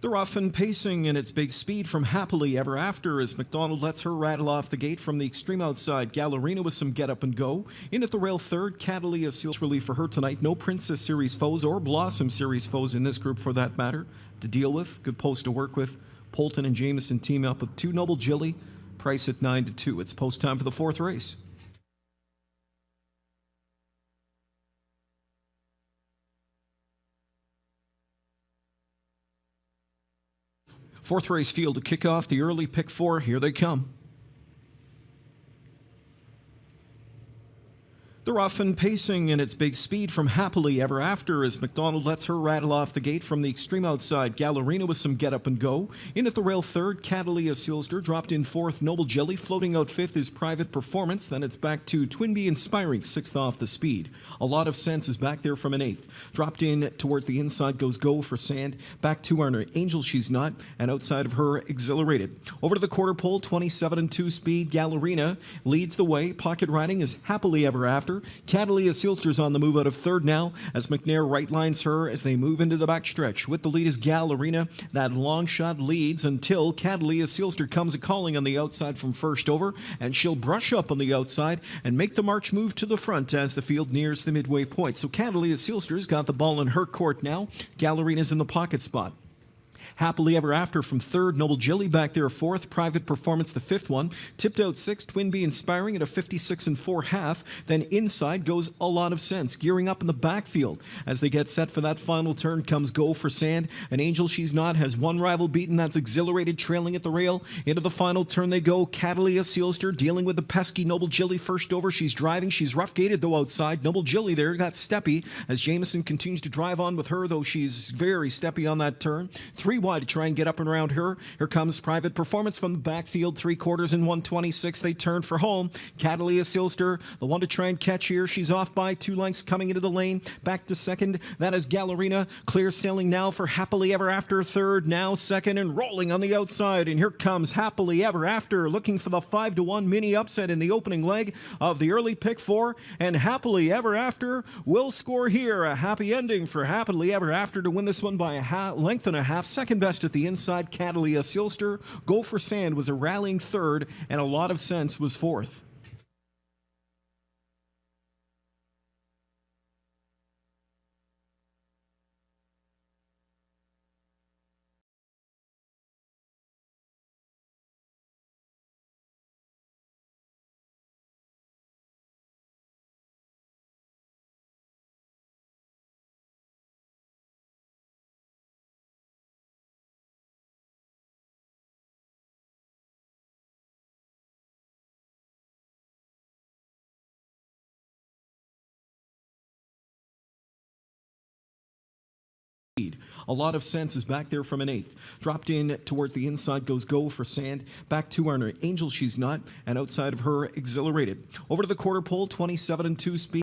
They're off and pacing, and it's big speed from Happily Ever After as McDonald lets her rattle off the gate from the extreme outside. Gallerina with some get up and go. In at the rail third, Catalia seals relief for her tonight. No Princess Series foes or Blossom Series foes in this group for that matter to deal with. Good post to work with. Polton and Jameson team up with 2 Noble Jilly. Price at 9-2. It's post time for the 4th race. Fourth race field to kick off the early pick 4. Here they come. They're off and pacing, and it's big speed from Happily Ever After as McDonald lets her rattle off the gate from the extreme outside. Gallerina with some get up and go. In at the rail third, Catalia Sealster dropped in 4th. Noble Jelly floating out 5th is Private Performance. Then it's back to Twinbee Inspiring, 6th off the speed. A Lot of Sense is back there from an 8th. Dropped in towards the inside goes Go for Sand. Back to our Angel She's Not, and outside of her Exhilarated. Over to the quarter pole, 27-2 speed. Gallerina leads the way. Pocket riding is Happily Ever After. Catalia Sealster's on the move out of 3rd now as McNair right lines her as they move into the backstretch. With the lead is Gallerina. That long shot leads until Catalia Sealster comes a-calling on the outside from first over, and she'll brush up on the outside and make the march move to the front as the field nears the midway point. So Catalia Sealster's got the ball in her court now. Gallerina's in the pocket spot. Happily Ever After from 3rd, Noble Jilly back there 4th, Private Performance the 5th one, tipped out 6th, Twinbee Inspiring at a 56 4/2. Then inside goes A Lot of Sense, gearing up in the backfield. As they get set for that final turn comes Go for Sand. An Angel She's Not has one rival beaten, that's Exhilarated, trailing at the rail. Into the final turn they go. Catalia Sealster dealing with the pesky Noble Jilly first over. She's driving, she's rough gated though outside. Noble Jilly there got steppy as Jameson continues to drive on with her, though she's very steppy on that turn. 3 wide to try and get up and around her. Here comes Private Performance from the backfield, 3/4 in 126. They turn for home. Catalia Sealster, the one to try and catch here. She's off by 2 lengths coming into the lane. Back to 2nd. That is Gallerina. Clear sailing now for Happily Ever After 3rd. Now 2nd and rolling on the outside. And here comes Happily Ever After, looking for the 5-1 mini upset in the opening leg of the early pick 4. And Happily Ever After will score here. A happy ending for Happily Ever After to win this one by a length and a half. Second best at the inside, Catalia Sealster. Go for Sand was a rallying 3rd, and A Lot of Sense was 4th. A Lot of Sense is back there from an 8th. Dropped in towards the inside goes Go for Sand. Back to our Angel She's Not, and outside of her Exhilarated. Over to the quarter pole, 27-2 speed.